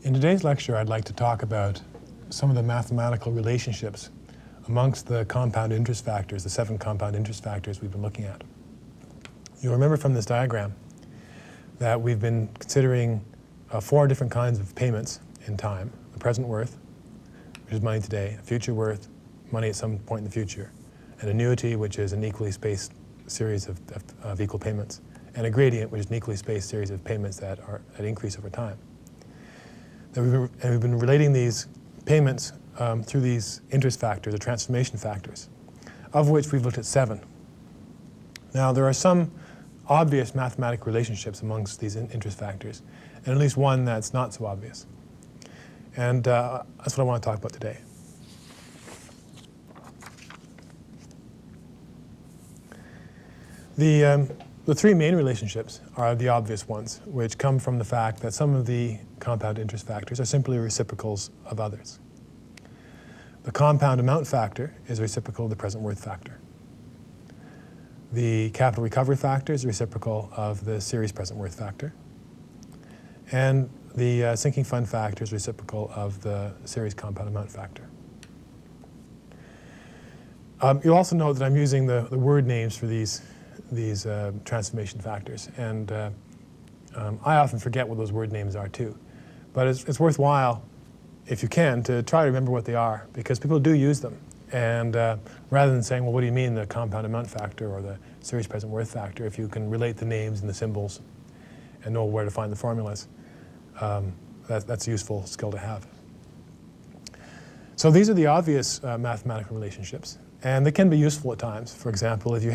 In today's lecture, I'd like to talk about some of the mathematical relationships amongst the compound interest factors, the 7 compound interest factors we've been looking at. You'll remember from this diagram that we've been considering 4 different kinds of payments in time: the present worth, which is money today; future worth, money at some point in the future; an annuity, which is an equally spaced series of equal payments; and a gradient, which is an equally spaced series of payments that increase over time. And we've been relating these payments through these interest factors, or transformation factors, of which we've looked at 7. Now, there are some obvious mathematical relationships amongst these interest factors, and at least one that's not so obvious. And that's what I want to talk about today. The 3 main relationships are the obvious ones, which come from the fact that some of the compound interest factors are simply reciprocals of others. The compound amount factor is a reciprocal of the present worth factor. The capital recovery factor is a reciprocal of the series present worth factor. And the sinking fund factor is reciprocal of the series compound amount factor. You'll also note that I'm using the word names for these transformation factors, and I often forget what those word names are too. But it's worthwhile, if you can, to try to remember what they are, because people do use them. And rather than saying, well, what do you mean the compound amount factor or the series present worth factor, if you can relate the names and the symbols and know where to find the formulas, that's a useful skill to have. So these are the obvious mathematical relationships, and they can be useful at times. For example, if you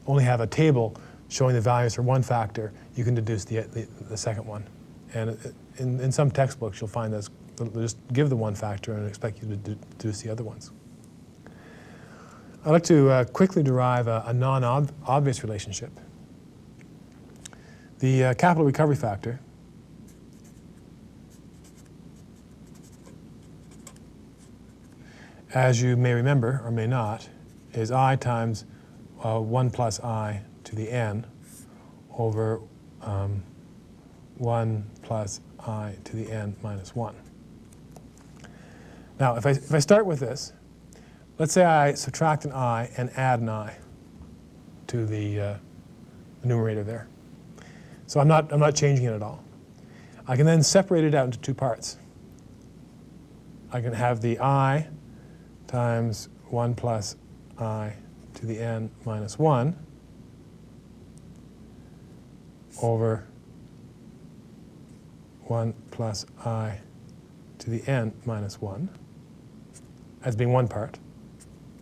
only have a table showing the values for one factor, you can deduce the second one. And in some textbooks, you'll find that they'll just give the one factor and expect you to deduce the other ones. I'd like to quickly derive a non-obvious relationship. The capital recovery factor as you may remember, or may not, is I times 1 plus I to the n over 1 plus I to the n minus 1. Now, if I start with this, let's say I subtract an I and add an I to the numerator there. So I'm not changing it at all. I can then separate it out into 2 parts. I can have the I times 1 plus I to the n minus 1 over 1 plus I to the n minus 1 as being one part,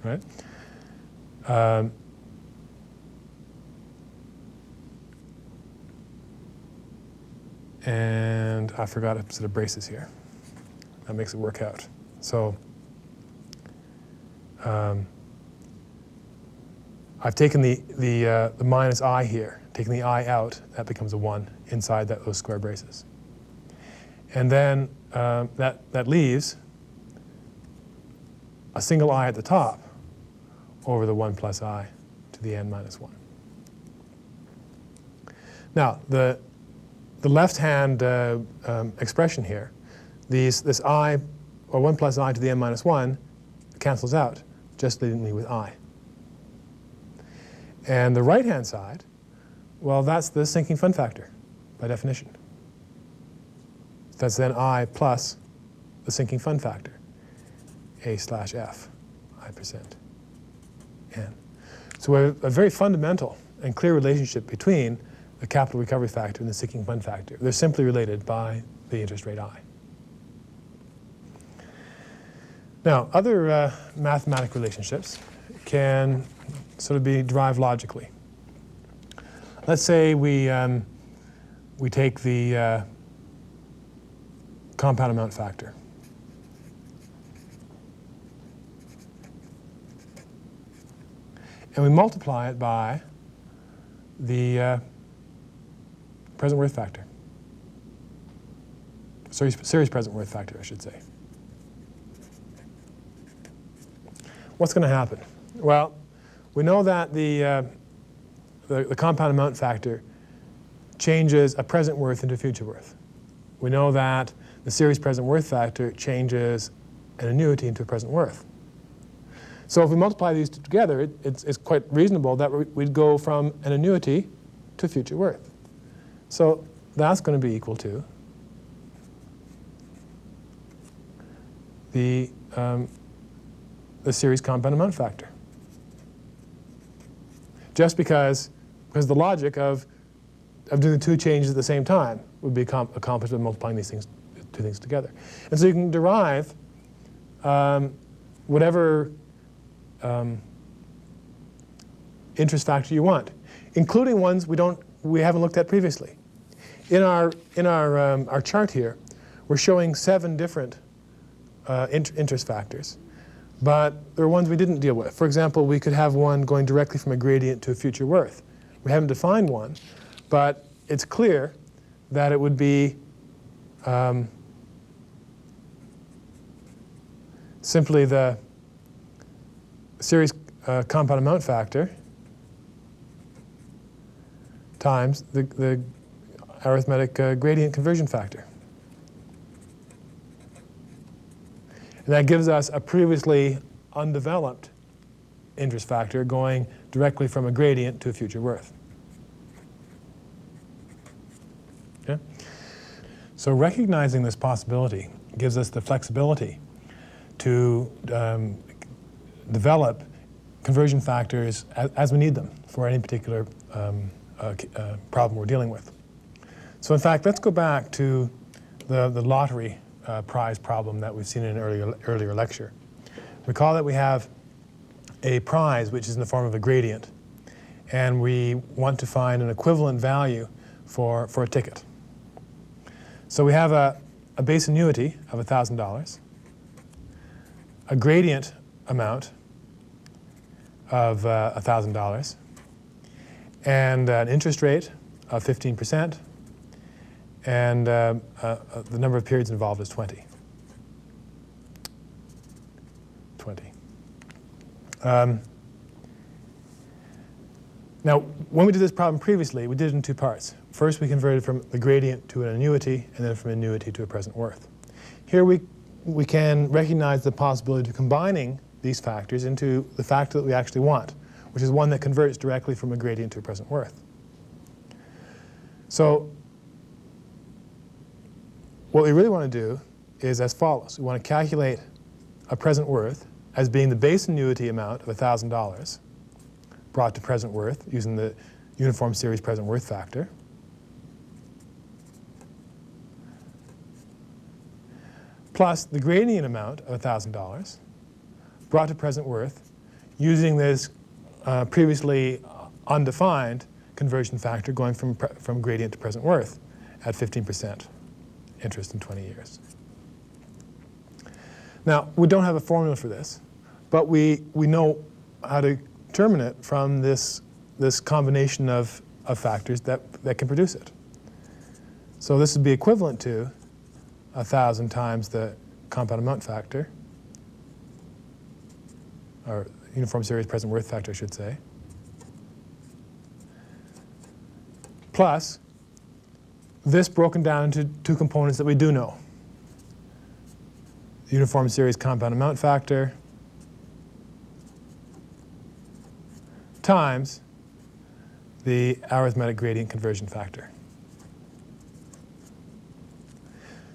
right? And I forgot a set of braces here. That makes it work out. So I've taken the minus I here, taken the I out, that becomes a 1 inside those square braces. And then that leaves a single I at the top over the 1 plus I to the n minus 1. Now, the left-hand expression here, this I, or 1 plus I to the n minus 1, cancels out, just leaving me with I. And the right-hand side, well, that's the sinking fund factor, by definition. That's then I plus the sinking fund factor, A slash F, I percent N. So we have a very fundamental and clear relationship between the capital recovery factor and the sinking fund factor. They're simply related by the interest rate I. Now, other mathematical relationships can sort of be derived logically. Let's say we take the compound amount factor. And we multiply it by the present worth factor. Series present worth factor, I should say. What's going to happen? Well, we know that the compound amount factor changes a present worth into future worth. We know that the series present worth factor changes an annuity into a present worth. So if we multiply these two together, it's quite reasonable that we'd go from an annuity to future worth. So that's going to be equal to the series compound amount factor. Just because the logic of doing the two changes at the same time would be accomplished by multiplying these two things together. And so you can derive whatever interest factor you want, including ones we haven't looked at previously. In our chart here, we're showing 7 different interest factors, but there are ones we didn't deal with. For example, we could have one going directly from a gradient to a future worth. We haven't defined one, but it's clear that it would be simply the series compound amount factor times the arithmetic gradient conversion factor. And that gives us a previously undeveloped interest factor going directly from a gradient to a future worth. Okay? So recognizing this possibility gives us the flexibility to develop conversion factors as we need them for any particular problem we're dealing with. So in fact, let's go back to the lottery prize problem that we've seen in an earlier lecture. Recall that we have a prize which is in the form of a gradient, and we want to find an equivalent value for a ticket. So we have a base annuity of $1,000, a gradient amount of $1,000, and an interest rate of 15%, and the number of periods involved is 20. Now, when we did this problem previously, we did it in 2 parts. First, we converted from the gradient to an annuity, and then from annuity to a present worth. Here we can recognize the possibility of combining these factors into the factor that we actually want, which is one that converts directly from a gradient to a present worth. So what we really want to do is as follows. We want to calculate a present worth as being the base annuity amount of $1,000 brought to present worth using the uniform series present worth factor, plus the gradient amount of $1,000 brought to present worth using this previously undefined conversion factor going from gradient to present worth at 15% interest in 20 years. Now, we don't have a formula for this, but we know how to determine it from this combination of factors that can produce it. So this would be equivalent to 1,000 times the compound amount factor, or uniform series present worth factor, I should say, plus this broken down into 2 components that we do know. The uniform series compound amount factor times the arithmetic gradient conversion factor.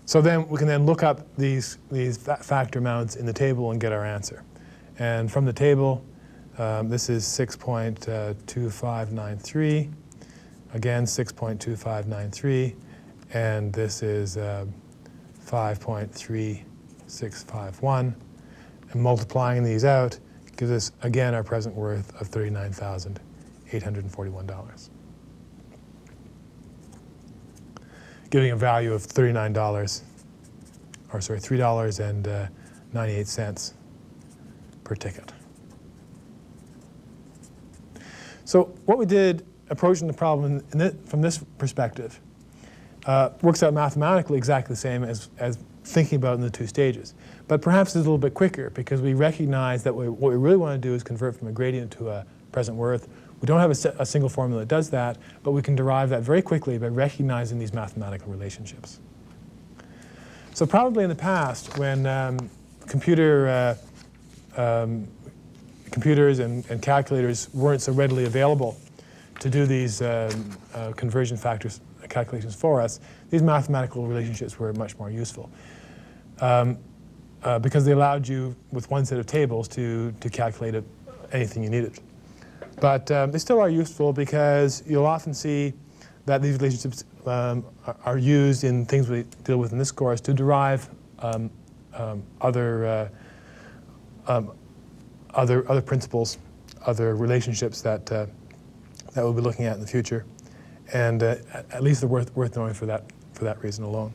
So then we can then look up these factor amounts in the table and get our answer. And from the table, this is 6.2593, again 6.2593, and this is 5.3651. And multiplying these out gives us, again, our present worth of $39,841. Giving a value of $3.98 per ticket. So what we did approaching the problem from this perspective works out mathematically exactly the same as thinking about it in the 2 stages. But perhaps it's a little bit quicker because we recognize that what we really want to do is convert from a gradient to a present worth. We don't have a single formula that does that, but we can derive that very quickly by recognizing these mathematical relationships. So probably in the past, when computers and calculators weren't so readily available to do these conversion factors calculations for us, these mathematical relationships were much more useful because they allowed you, with one set of tables, to calculate anything you needed. But they still are useful because you'll often see that these relationships are used in things we deal with in this course to derive other principles, other relationships that we'll be looking at in the future, and at least they're worth knowing for that reason alone.